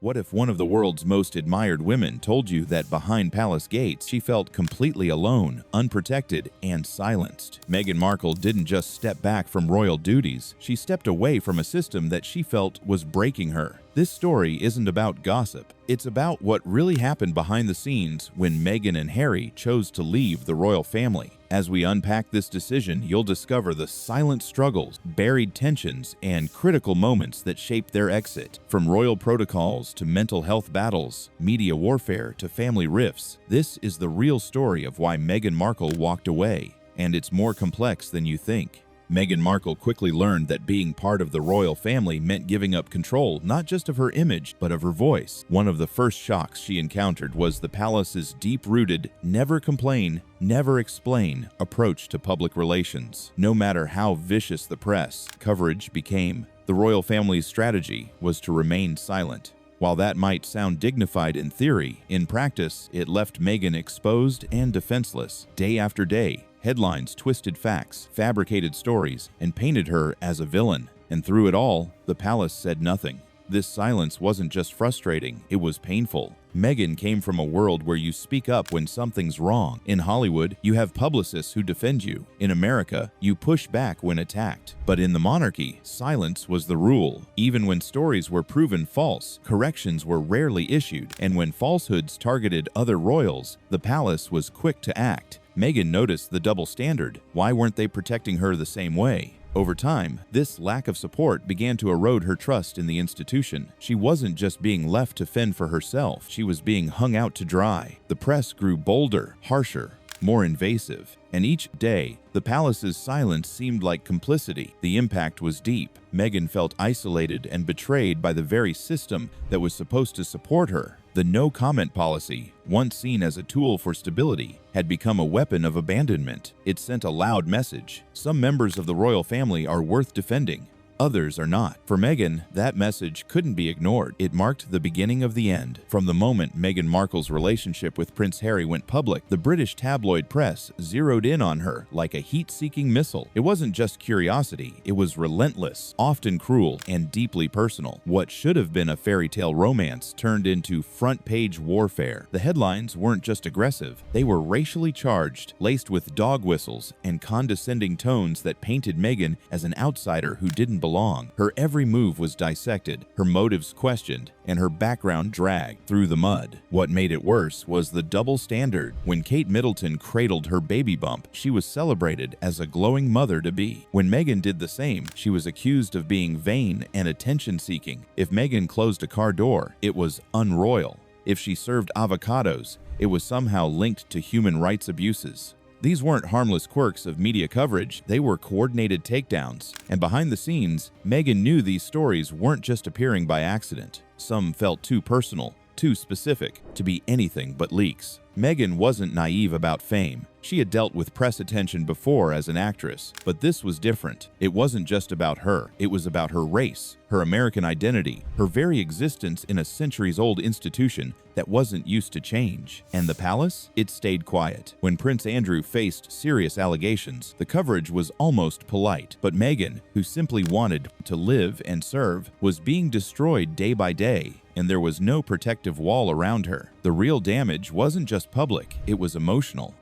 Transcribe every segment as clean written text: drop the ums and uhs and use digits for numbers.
What if one of the world's most admired women told you that behind palace gates she felt completely alone, unprotected, and silenced? Meghan Markle didn't just step back from royal duties, she stepped away from a system that she felt was breaking her. This story isn't about gossip. It's about what really happened behind the scenes when Meghan and Harry chose to leave the royal family. As we unpack this decision, you'll discover the silent struggles, buried tensions, and critical moments that shaped their exit. From royal protocols to mental health battles, media warfare to family rifts, this is the real story of why Meghan Markle walked away. And it's more complex than you think. Meghan Markle quickly learned that being part of the royal family meant giving up control not just of her image, but of her voice. One of the first shocks she encountered was the palace's deep-rooted, never complain, never explain approach to public relations. No matter how vicious the press coverage became, the royal family's strategy was to remain silent. While that might sound dignified in theory, in practice, it left Meghan exposed and defenseless. Day after day, headlines twisted facts, fabricated stories, and painted her as a villain. And through it all, the palace said nothing. This silence wasn't just frustrating, it was painful. Meghan came from a world where you speak up when something's wrong. In Hollywood, you have publicists who defend you. In America, you push back when attacked. But in the monarchy, silence was the rule. Even when stories were proven false, corrections were rarely issued. And when falsehoods targeted other royals, the palace was quick to act. Meghan noticed the double standard. Why weren't they protecting her the same way? Over time, this lack of support began to erode her trust in the institution. She wasn't just being left to fend for herself, she was being hung out to dry. The press grew bolder, harsher, more invasive. And each day, the palace's silence seemed like complicity. The impact was deep. Meghan felt isolated and betrayed by the very system that was supposed to support her. The no-comment policy, once seen as a tool for stability, had become a weapon of abandonment. It sent a loud message. Some members of the royal family are worth defending. Others are not. For Meghan, that message couldn't be ignored. It marked the beginning of the end. From the moment Meghan Markle's relationship with Prince Harry went public, the British tabloid press zeroed in on her like a heat-seeking missile. It wasn't just curiosity, it was relentless, often cruel, and deeply personal. What should have been a fairy tale romance turned into front-page warfare. The headlines weren't just aggressive, they were racially charged, laced with dog whistles and condescending tones that painted Meghan as an outsider who didn't belong. Her every move was dissected, her motives questioned, and her background dragged through the mud. What made it worse was the double standard. When Kate Middleton cradled her baby bump, she was celebrated as a glowing mother-to-be. When Meghan did the same, she was accused of being vain and attention-seeking. If Meghan closed a car door, it was unroyal. If she served avocados, it was somehow linked to human rights abuses. These weren't harmless quirks of media coverage, they were coordinated takedowns. And behind the scenes, Meghan knew these stories weren't just appearing by accident. Some felt too personal, too specific, to be anything but leaks. Meghan wasn't naive about fame. She had dealt with press attention before as an actress, but this was different. It wasn't just about her, it was about her race, her American identity, her very existence in a centuries-old institution that wasn't used to change. And the palace? It stayed quiet. When Prince Andrew faced serious allegations, the coverage was almost polite. But Meghan, who simply wanted to live and serve, was being destroyed day by day, and there was no protective wall around her. The real damage wasn't just public, it was emotional.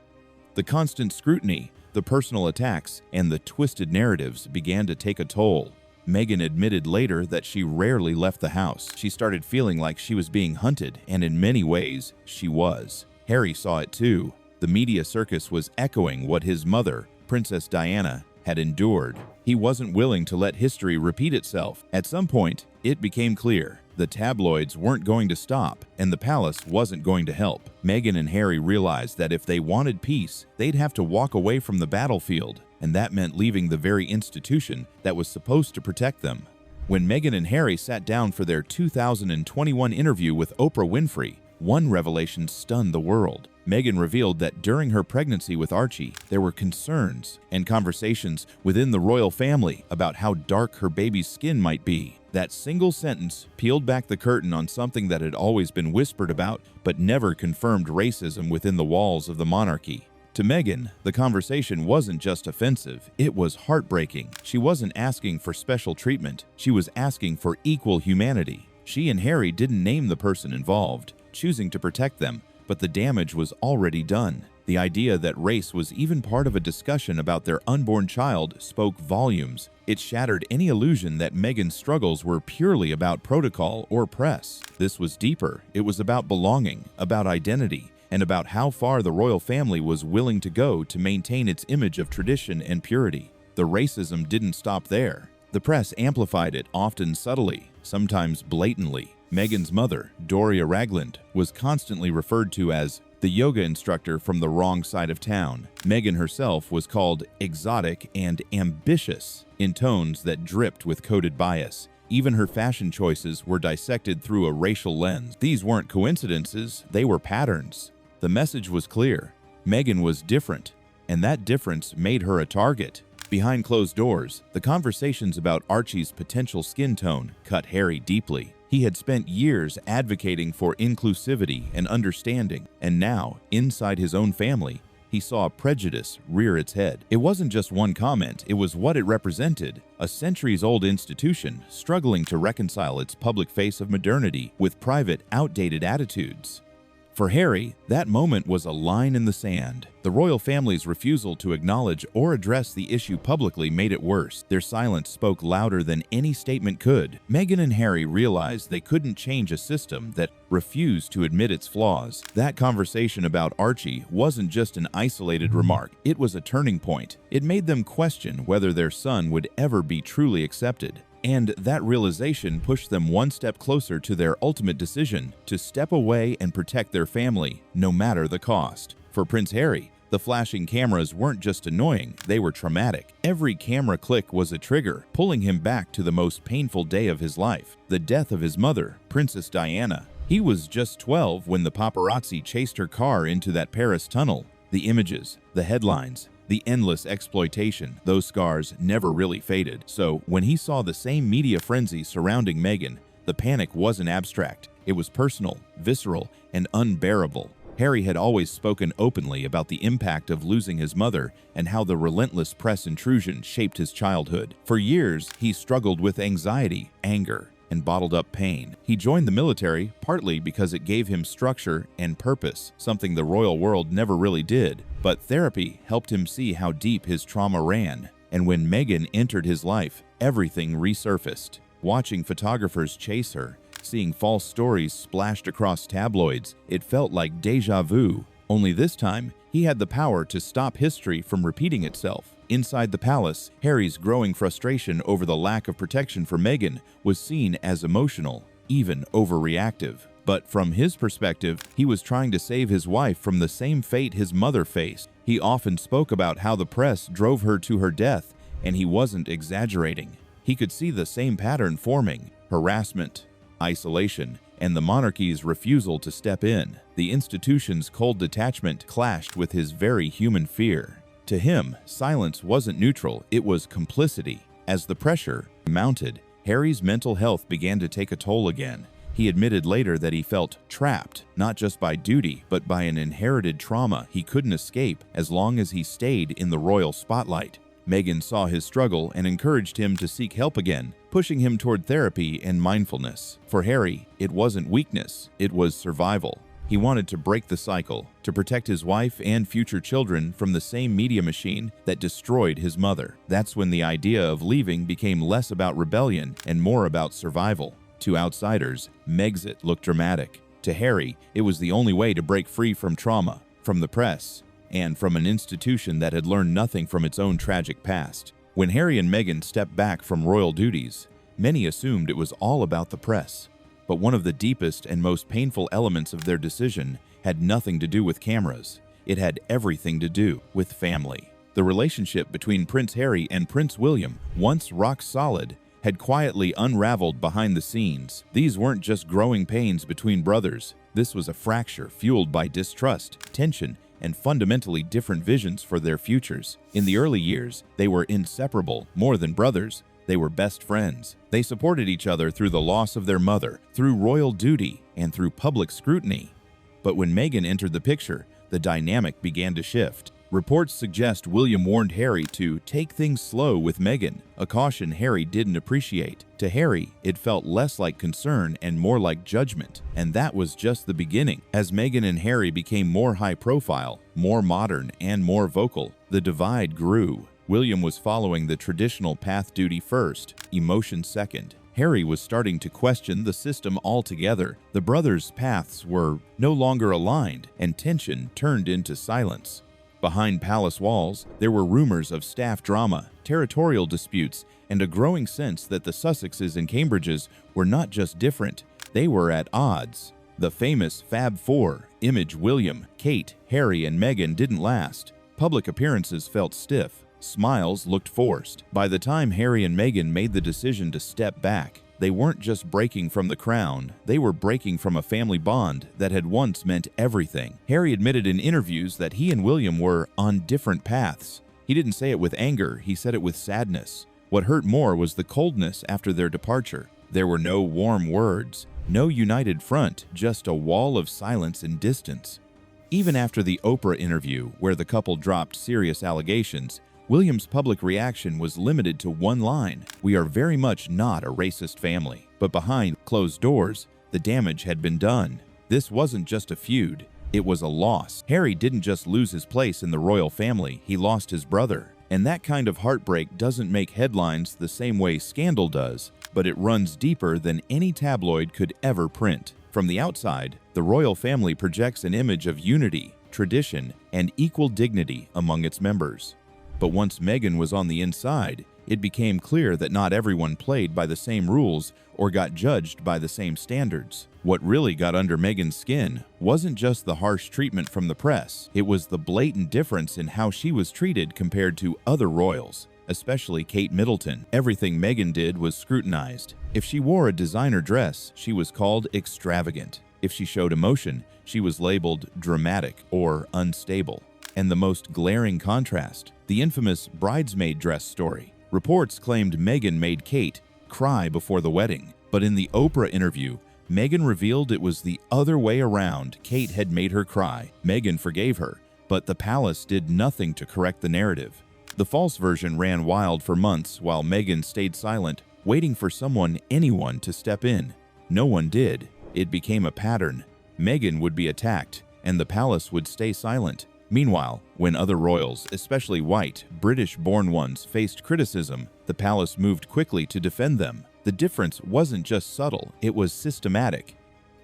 The constant scrutiny, the personal attacks, and the twisted narratives began to take a toll. Meghan admitted later that she rarely left the house. She started feeling like she was being hunted, and in many ways, she was. Harry saw it too. The media circus was echoing what his mother, Princess Diana, had endured. He wasn't willing to let history repeat itself. At some point, it became clear. The tabloids weren't going to stop, and the palace wasn't going to help. Meghan and Harry realized that if they wanted peace, they'd have to walk away from the battlefield, and that meant leaving the very institution that was supposed to protect them. When Meghan and Harry sat down for their 2021 interview with Oprah Winfrey, one revelation stunned the world. Meghan revealed that during her pregnancy with Archie, there were concerns and conversations within the royal family about how dark her baby's skin might be. That single sentence peeled back the curtain on something that had always been whispered about, but never confirmed racism within the walls of the monarchy. To Meghan, the conversation wasn't just offensive, it was heartbreaking. She wasn't asking for special treatment, she was asking for equal humanity. She and Harry didn't name the person involved, choosing to protect them, but the damage was already done. The idea that race was even part of a discussion about their unborn child spoke volumes. It shattered any illusion that Meghan's struggles were purely about protocol or press. This was deeper. It was about belonging, about identity, and about how far the royal family was willing to go to maintain its image of tradition and purity. The racism didn't stop there. The press amplified it, often subtly, sometimes blatantly. Meghan's mother, Doria Ragland, was constantly referred to as the yoga instructor from the wrong side of town. Meghan herself was called exotic and ambitious in tones that dripped with coded bias. Even her fashion choices were dissected through a racial lens. These weren't coincidences, they were patterns. The message was clear. Meghan was different, and that difference made her a target. Behind closed doors, the conversations about Archie's potential skin tone cut Harry deeply. He had spent years advocating for inclusivity and understanding, and now, inside his own family, he saw prejudice rear its head. It wasn't just one comment, it was what it represented, a centuries-old institution struggling to reconcile its public face of modernity with private, outdated attitudes. For Harry, that moment was a line in the sand. The royal family's refusal to acknowledge or address the issue publicly made it worse. Their silence spoke louder than any statement could. Meghan and Harry realized they couldn't change a system that refused to admit its flaws. That conversation about Archie wasn't just an isolated remark, it was a turning point. It made them question whether their son would ever be truly accepted. And that realization pushed them one step closer to their ultimate decision to step away and protect their family, no matter the cost. For Prince Harry, the flashing cameras weren't just annoying, they were traumatic. Every camera click was a trigger, pulling him back to the most painful day of his life, the death of his mother, Princess Diana. He was just 12 when the paparazzi chased her car into that Paris tunnel. The images, the headlines, the endless exploitation, those scars never really faded. So, when he saw the same media frenzy surrounding Meghan, the panic wasn't abstract. It was personal, visceral, and unbearable. Harry had always spoken openly about the impact of losing his mother and how the relentless press intrusion shaped his childhood. For years, he struggled with anxiety, anger, and bottled up pain. He joined the military partly because it gave him structure and purpose, something the royal world never really did. But therapy helped him see how deep his trauma ran. And when Meghan entered his life, everything resurfaced. Watching photographers chase her, seeing false stories splashed across tabloids, it felt like déjà vu. Only this time, he had the power to stop history from repeating itself. Inside the palace, Harry's growing frustration over the lack of protection for Meghan was seen as emotional, even overreactive. But from his perspective, he was trying to save his wife from the same fate his mother faced. He often spoke about how the press drove her to her death, and he wasn't exaggerating. He could see the same pattern forming: harassment, isolation, and the monarchy's refusal to step in. The institution's cold detachment clashed with his very human fear. To him, silence wasn't neutral, it was complicity. As the pressure mounted, Harry's mental health began to take a toll again. He admitted later that he felt trapped, not just by duty, but by an inherited trauma he couldn't escape as long as he stayed in the royal spotlight. Meghan saw his struggle and encouraged him to seek help again, pushing him toward therapy and mindfulness. For Harry, it wasn't weakness, it was survival. He wanted to break the cycle, to protect his wife and future children from the same media machine that destroyed his mother. That's when the idea of leaving became less about rebellion and more about survival. To outsiders, Megxit looked dramatic. To Harry, it was the only way to break free from trauma, from the press, and from an institution that had learned nothing from its own tragic past. When Harry and Meghan stepped back from royal duties, many assumed it was all about the press. But one of the deepest and most painful elements of their decision had nothing to do with cameras. It had everything to do with family. The relationship between Prince Harry and Prince William, once rock solid, had quietly unraveled behind the scenes. These weren't just growing pains between brothers. This was a fracture fueled by distrust, tension, and fundamentally different visions for their futures. In the early years, they were inseparable, more than brothers. They were best friends. They supported each other through the loss of their mother, through royal duty, and through public scrutiny. But when Meghan entered the picture, the dynamic began to shift. Reports suggest William warned Harry to take things slow with Meghan, a caution Harry didn't appreciate. To Harry, it felt less like concern and more like judgment, and that was just the beginning. As Meghan and Harry became more high-profile, more modern, and more vocal, the divide grew. William was following the traditional path: duty first, emotion second. Harry was starting to question the system altogether. The brothers' paths were no longer aligned, and tension turned into silence. Behind palace walls, there were rumors of staff drama, territorial disputes, and a growing sense that the Sussexes and Cambridges were not just different, they were at odds. The famous Fab Four, Image, William, Kate, Harry, and Meghan, didn't last. Public appearances felt stiff. Smiles looked forced. By the time Harry and Meghan made the decision to step back, they weren't just breaking from the crown, they were breaking from a family bond that had once meant everything. Harry admitted in interviews that he and William were on different paths. He didn't say it with anger, he said it with sadness. What hurt more was the coldness after their departure. There were no warm words, no united front, just a wall of silence and distance. Even after the Oprah interview, where the couple dropped serious allegations, William's public reaction was limited to one line: "We are very much not a racist family." But behind closed doors, the damage had been done. This wasn't just a feud, it was a loss. Harry didn't just lose his place in the royal family, he lost his brother. And that kind of heartbreak doesn't make headlines the same way scandal does, but it runs deeper than any tabloid could ever print. From the outside, the royal family projects an image of unity, tradition, and equal dignity among its members. But once Meghan was on the inside, it became clear that not everyone played by the same rules or got judged by the same standards. What really got under Meghan's skin wasn't just the harsh treatment from the press, it was the blatant difference in how she was treated compared to other royals, especially Kate Middleton. Everything Meghan did was scrutinized. If she wore a designer dress, she was called extravagant. If she showed emotion, she was labeled dramatic or unstable. And the most glaring contrast, the infamous bridesmaid dress story. Reports claimed Meghan made Kate cry before the wedding, but in the Oprah interview, Meghan revealed it was the other way around. Kate had made her cry. Meghan forgave her, but the palace did nothing to correct the narrative. The false version ran wild for months while Meghan stayed silent, waiting for anyone to step in. No one did. It became a pattern. Meghan would be attacked, and the palace would stay silent. Meanwhile, when other royals, especially white, British-born ones, faced criticism, the palace moved quickly to defend them. The difference wasn't just subtle, it was systematic.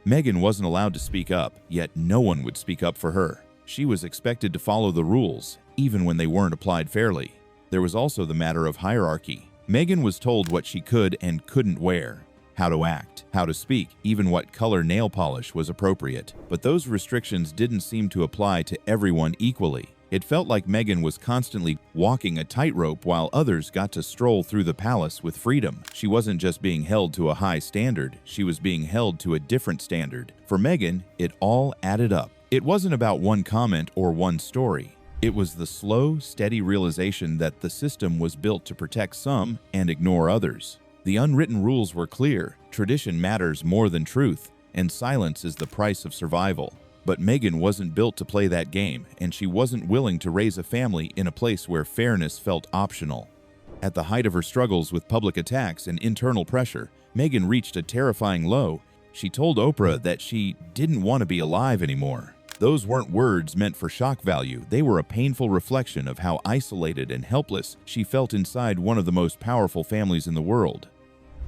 Meghan wasn't allowed to speak up, yet no one would speak up for her. She was expected to follow the rules, even when they weren't applied fairly. There was also the matter of hierarchy. Meghan was told what she could and couldn't wear, how to act, how to speak, even what color nail polish was appropriate. But those restrictions didn't seem to apply to everyone equally. It felt like Meghan was constantly walking a tightrope while others got to stroll through the palace with freedom. She wasn't just being held to a high standard, she was being held to a different standard. For Meghan, it all added up. It wasn't about one comment or one story. It was the slow, steady realization that the system was built to protect some and ignore others. The unwritten rules were clear: tradition matters more than truth, and silence is the price of survival. But Meghan wasn't built to play that game, and she wasn't willing to raise a family in a place where fairness felt optional. At the height of her struggles with public attacks and internal pressure, Meghan reached a terrifying low. She told Oprah that she didn't want to be alive anymore. Those weren't words meant for shock value, they were a painful reflection of how isolated and helpless she felt inside one of the most powerful families in the world.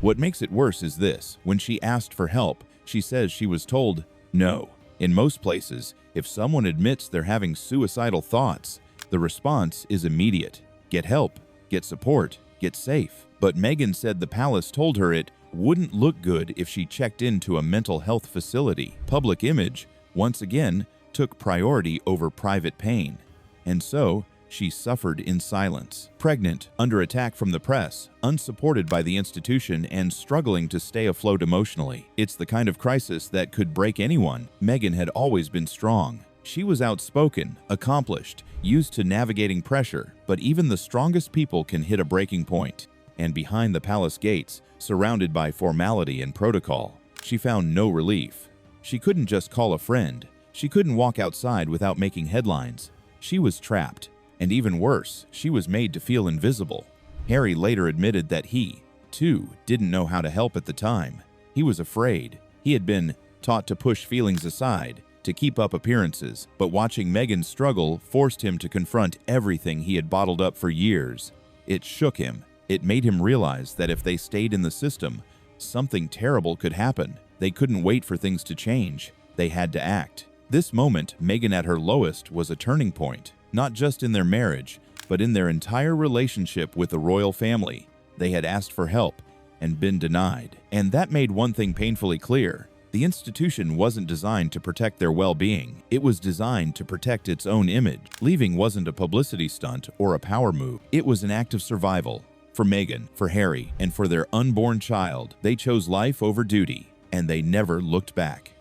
What makes it worse is this: when she asked for help, she says she was told no. In most places, if someone admits they're having suicidal thoughts, the response is immediate: get help, get support, get safe. But Meghan said the palace told her it wouldn't look good if she checked into a mental health facility. Public image, once again, took priority over private pain. And so, she suffered in silence. Pregnant, under attack from the press, unsupported by the institution, and struggling to stay afloat emotionally. It's the kind of crisis that could break anyone. Meghan had always been strong. She was outspoken, accomplished, used to navigating pressure, but even the strongest people can hit a breaking point. And behind the palace gates, surrounded by formality and protocol, she found no relief. She couldn't just call a friend. She couldn't walk outside without making headlines. She was trapped, and even worse, she was made to feel invisible. Harry later admitted that he, too, didn't know how to help at the time. He was afraid. He had been taught to push feelings aside, to keep up appearances, but watching Meghan's struggle forced him to confront everything he had bottled up for years. It shook him. It made him realize that if they stayed in the system, something terrible could happen. They couldn't wait for things to change. They had to act. This moment, Meghan at her lowest, was a turning point, not just in their marriage, but in their entire relationship with the royal family. They had asked for help and been denied. And that made one thing painfully clear. The institution wasn't designed to protect their well-being. It was designed to protect its own image. Leaving wasn't a publicity stunt or a power move. It was an act of survival. For Meghan, for Harry, and for their unborn child, they chose life over duty, and they never looked back.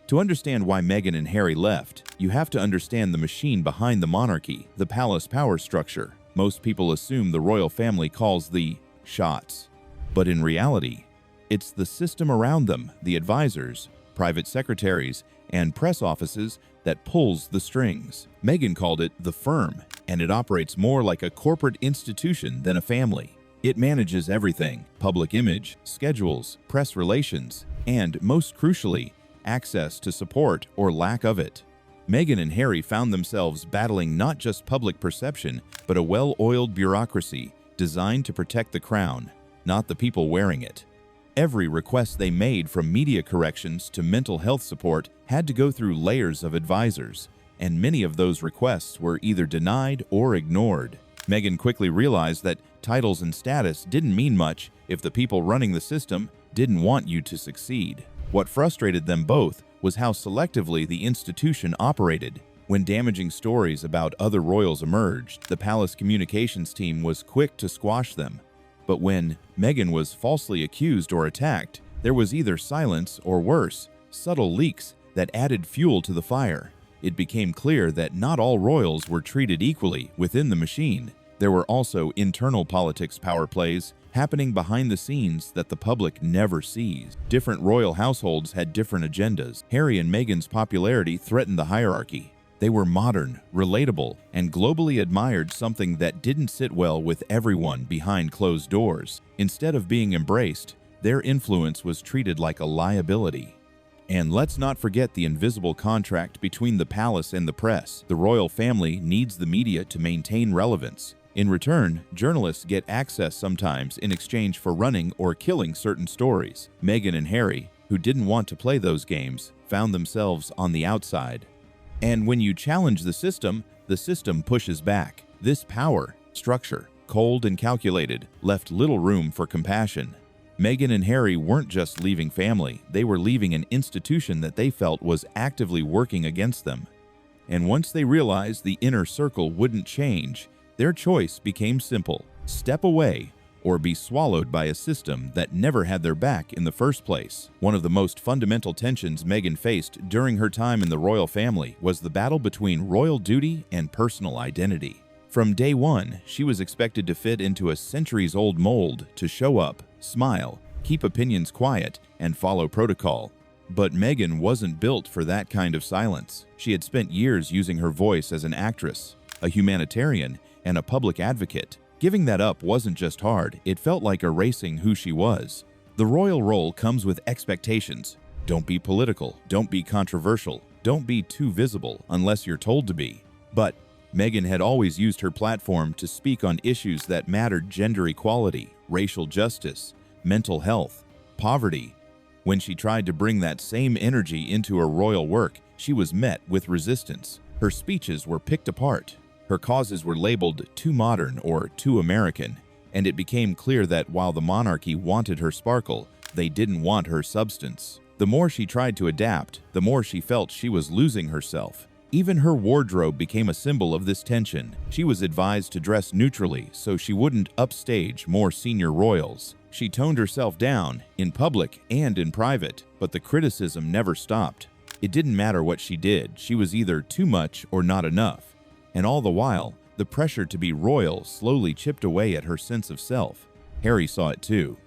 To understand why Meghan and Harry left, you have to understand the machine behind the monarchy, the palace power structure. Most people assume the royal family calls the shots. But in reality, it's the system around them, the advisors, private secretaries, and press offices that pulls the strings. Meghan called it the firm, and it operates more like a corporate institution than a family. It manages everything: public image, schedules, press relations, and, most crucially, access to support or lack of it. Meghan and Harry found themselves battling not just public perception, but a well-oiled bureaucracy designed to protect the crown, not the people wearing it. Every request they made, from media corrections to mental health support, had to go through layers of advisors, and many of those requests were either denied or ignored. Meghan quickly realized that titles and status didn't mean much if the people running the system didn't want you to succeed. What frustrated them both was how selectively the institution operated. When damaging stories about other royals emerged, the palace communications team was quick to squash them. But when Meghan was falsely accused or attacked, there was either silence or, worse, subtle leaks that added fuel to the fire. It became clear that not all royals were treated equally within the machine. There were also internal politics power plays happening behind the scenes that the public never sees. Different royal households had different agendas. Harry and Meghan's popularity threatened the hierarchy. They were modern, relatable, and globally admired, something that didn't sit well with everyone behind closed doors. Instead of being embraced, their influence was treated like a liability. And let's not forget the invisible contract between the palace and the press. The royal family needs the media to maintain relevance. In return, journalists get access sometimes in exchange for running or killing certain stories. Meghan and Harry, who didn't want to play those games, found themselves on the outside. And when you challenge the system pushes back. This power structure, cold and calculated, left little room for compassion. Meghan and Harry weren't just leaving family, they were leaving an institution that they felt was actively working against them. And once they realized the inner circle wouldn't change, their choice became simple: step away or be swallowed by a system that never had their back in the first place. One of the most fundamental tensions Meghan faced during her time in the royal family was the battle between royal duty and personal identity. From day one, she was expected to fit into a centuries-old mold, to show up, smile, keep opinions quiet, and follow protocol. But Meghan wasn't built for that kind of silence. She had spent years using her voice as an actress, a humanitarian, and a public advocate. Giving that up wasn't just hard, it felt like erasing who she was. The royal role comes with expectations. Don't be political, don't be controversial, don't be too visible unless you're told to be. But Meghan had always used her platform to speak on issues that mattered: gender equality, racial justice, mental health, poverty. When she tried to bring that same energy into her royal work, she was met with resistance. Her speeches were picked apart. Her causes were labeled too modern or too American, and it became clear that while the monarchy wanted her sparkle, they didn't want her substance. The more she tried to adapt, the more she felt she was losing herself. Even her wardrobe became a symbol of this tension. She was advised to dress neutrally so she wouldn't upstage more senior royals. She toned herself down, in public and in private, but the criticism never stopped. It didn't matter what she did, she was either too much or not enough. And all the while, the pressure to be royal slowly chipped away at her sense of self. Harry saw it too.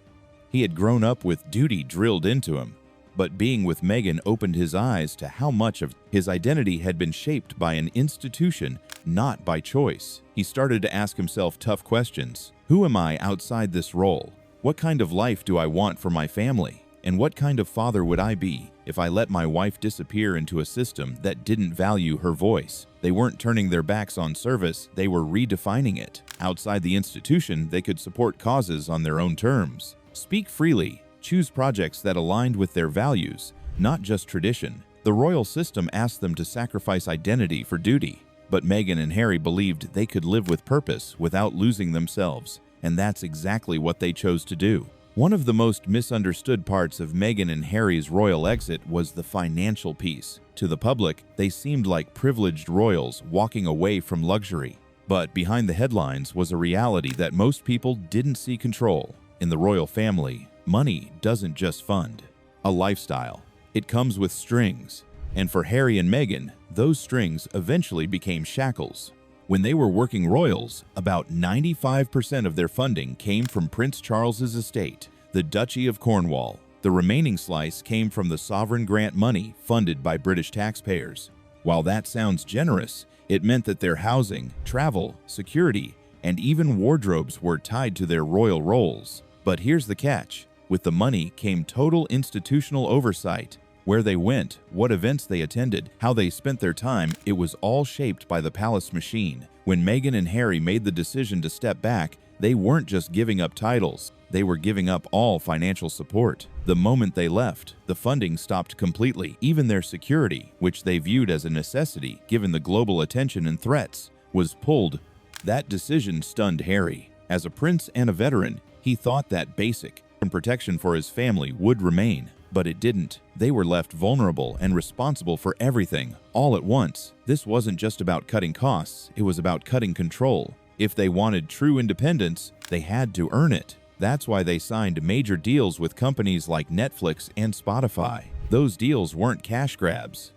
He had grown up with duty drilled into him, But being with Meghan opened his eyes to how much of his identity had been shaped by an institution, not by choice. He started to ask himself tough questions. Who am I outside this role? What kind of life do I want for my family? And what kind of father would I be if I let my wife disappear into a system that didn't value her voice? They weren't turning their backs on service, they were redefining it. Outside the institution, they could support causes on their own terms. Speak freely, choose projects that aligned with their values, not just tradition. The royal system asked them to sacrifice identity for duty, but Meghan and Harry believed they could live with purpose without losing themselves, and that's exactly what they chose to do. One of the most misunderstood parts of Meghan and Harry's royal exit was the financial piece. To the public, they seemed like privileged royals walking away from luxury. But behind the headlines was a reality that most people didn't see control. In the royal family, money doesn't just fund a lifestyle. It comes with strings. And for Harry and Meghan, those strings eventually became shackles. When they were working royals, about 95% of their funding came from Prince Charles's estate, the Duchy of Cornwall. The remaining slice came from the sovereign grant money funded by British taxpayers. While that sounds generous, it meant that their housing, travel, security, and even wardrobes were tied to their royal roles. But here's the catch. With the money came total institutional oversight. Where they went, what events they attended, how they spent their time, it was all shaped by the palace machine. When Meghan and Harry made the decision to step back, they weren't just giving up titles, they were giving up all financial support. The moment they left, the funding stopped completely. Even their security, which they viewed as a necessity given the global attention and threats, was pulled. That decision stunned Harry. As a prince and a veteran, he thought that basic protection for his family would remain. But it didn't. They were left vulnerable and responsible for everything, all at once. This wasn't just about cutting costs, it was about cutting control. If they wanted true independence, they had to earn it. That's why they signed major deals with companies like Netflix and Spotify. Those deals weren't cash grabs.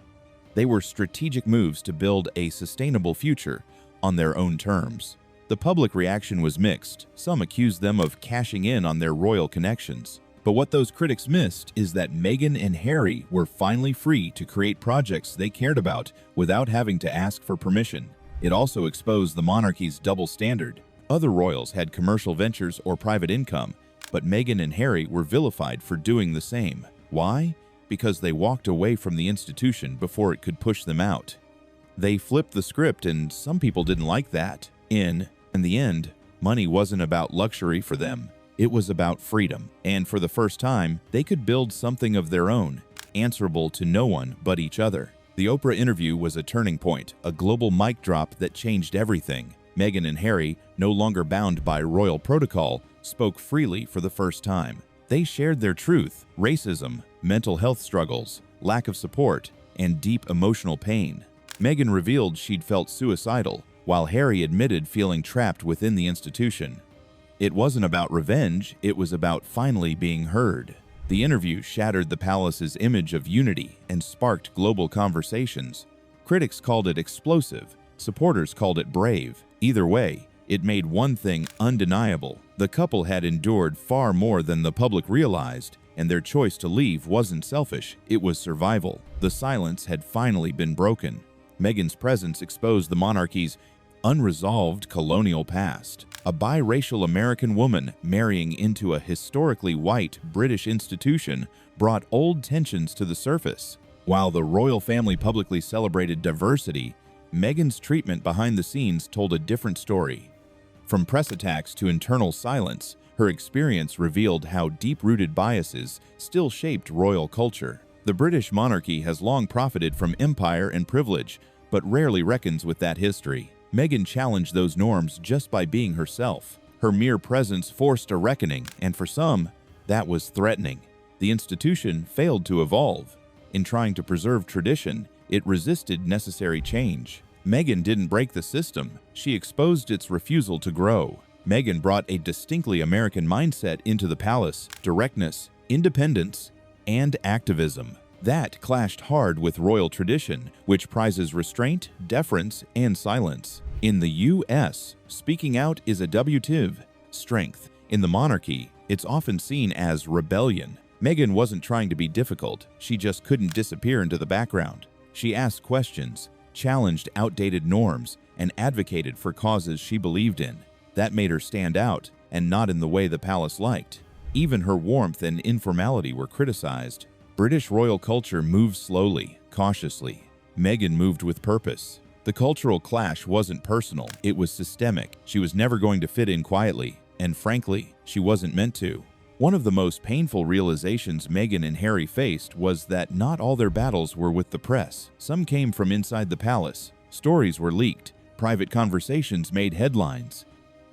They were strategic moves to build a sustainable future on their own terms. The public reaction was mixed. Some accused them of cashing in on their royal connections. But what those critics missed is that Meghan and Harry were finally free to create projects they cared about without having to ask for permission. It also exposed the monarchy's double standard. Other royals had commercial ventures or private income, but Meghan and Harry were vilified for doing the same. Why? Because they walked away from the institution before it could push them out. They flipped the script, and some people didn't like that. In the end, money wasn't about luxury for them. It was about freedom, and for the first time, they could build something of their own, answerable to no one but each other. The Oprah interview was a turning point, a global mic drop that changed everything. Meghan and Harry, no longer bound by royal protocol, spoke freely for the first time. They shared their truth, racism, mental health struggles, lack of support, and deep emotional pain. Meghan revealed she'd felt suicidal, while Harry admitted feeling trapped within the institution. It wasn't about revenge, it was about finally being heard. The interview shattered the palace's image of unity and sparked global conversations. Critics called it explosive, supporters called it brave. Either way, it made one thing undeniable. The couple had endured far more than the public realized, and their choice to leave wasn't selfish, it was survival. The silence had finally been broken. Meghan's presence exposed the monarchy's unresolved colonial past. A biracial American woman marrying into a historically white British institution brought old tensions to the surface. While the royal family publicly celebrated diversity, Meghan's treatment behind the scenes told a different story. From press attacks to internal silence, her experience revealed how deep-rooted biases still shaped royal culture. The British monarchy has long profited from empire and privilege, but rarely reckons with that history. Meghan challenged those norms just by being herself. Her mere presence forced a reckoning, and for some, that was threatening. The institution failed to evolve. In trying to preserve tradition, it resisted necessary change. Meghan didn't break the system, she exposed its refusal to grow. Meghan brought a distinctly American mindset into the palace: directness, independence, and activism. That clashed hard with royal tradition, which prizes restraint, deference, and silence. In the U.S., speaking out is a W-tive strength. In the monarchy, it's often seen as rebellion. Meghan wasn't trying to be difficult, she just couldn't disappear into the background. She asked questions, challenged outdated norms, and advocated for causes she believed in. That made her stand out, and not in the way the palace liked. Even her warmth and informality were criticized. British royal culture moved slowly, cautiously. Meghan moved with purpose. The cultural clash wasn't personal, it was systemic. She was never going to fit in quietly, and frankly, she wasn't meant to. One of the most painful realizations Meghan and Harry faced was that not all their battles were with the press. Some came from inside the palace. Stories were leaked. Private conversations made headlines.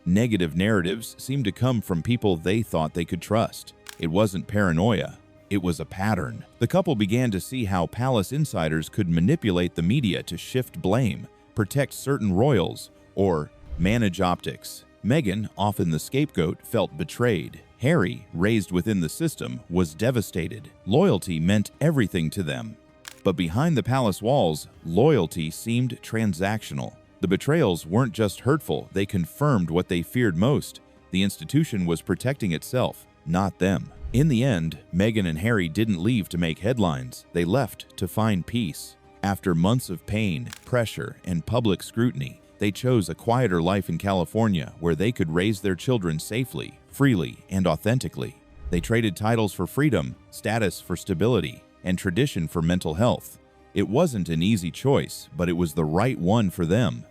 Negative narratives seemed to come from people they thought they could trust. It wasn't paranoia. It was a pattern. The couple began to see how palace insiders could manipulate the media to shift blame, protect certain royals, or manage optics. Meghan, often the scapegoat, felt betrayed. Harry, raised within the system, was devastated. Loyalty meant everything to them. But behind the palace walls, loyalty seemed transactional. The betrayals weren't just hurtful, they confirmed what they feared most. The institution was protecting itself, not them. In the end, Meghan and Harry didn't leave to make headlines. They left to find peace. After months of pain, pressure, and public scrutiny, they chose a quieter life in California where they could raise their children safely, freely, and authentically. They traded titles for freedom, status for stability, and tradition for mental health. It wasn't an easy choice, but it was the right one for them.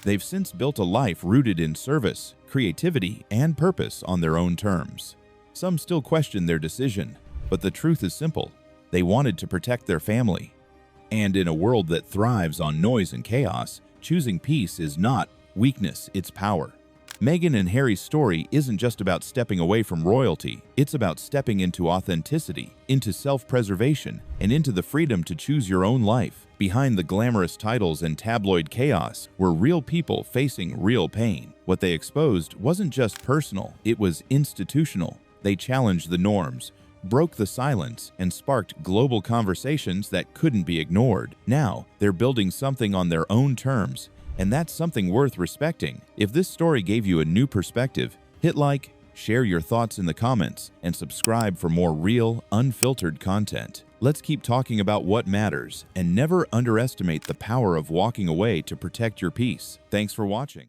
They've since built a life rooted in service, creativity, and purpose on their own terms. Some still question their decision, but the truth is simple. They wanted to protect their family. And in a world that thrives on noise and chaos, choosing peace is not weakness, it's power. Meghan and Harry's story isn't just about stepping away from royalty, it's about stepping into authenticity, into self-preservation, and into the freedom to choose your own life. Behind the glamorous titles and tabloid chaos were real people facing real pain. What they exposed wasn't just personal, it was institutional. They challenged the norms, broke the silence, and sparked global conversations that couldn't be ignored. Now, they're building something on their own terms, and that's something worth respecting. If this story gave you a new perspective, hit like, share your thoughts in the comments, and subscribe for more real, unfiltered content. Let's keep talking about what matters, and never underestimate the power of walking away to protect your peace. Thanks for watching.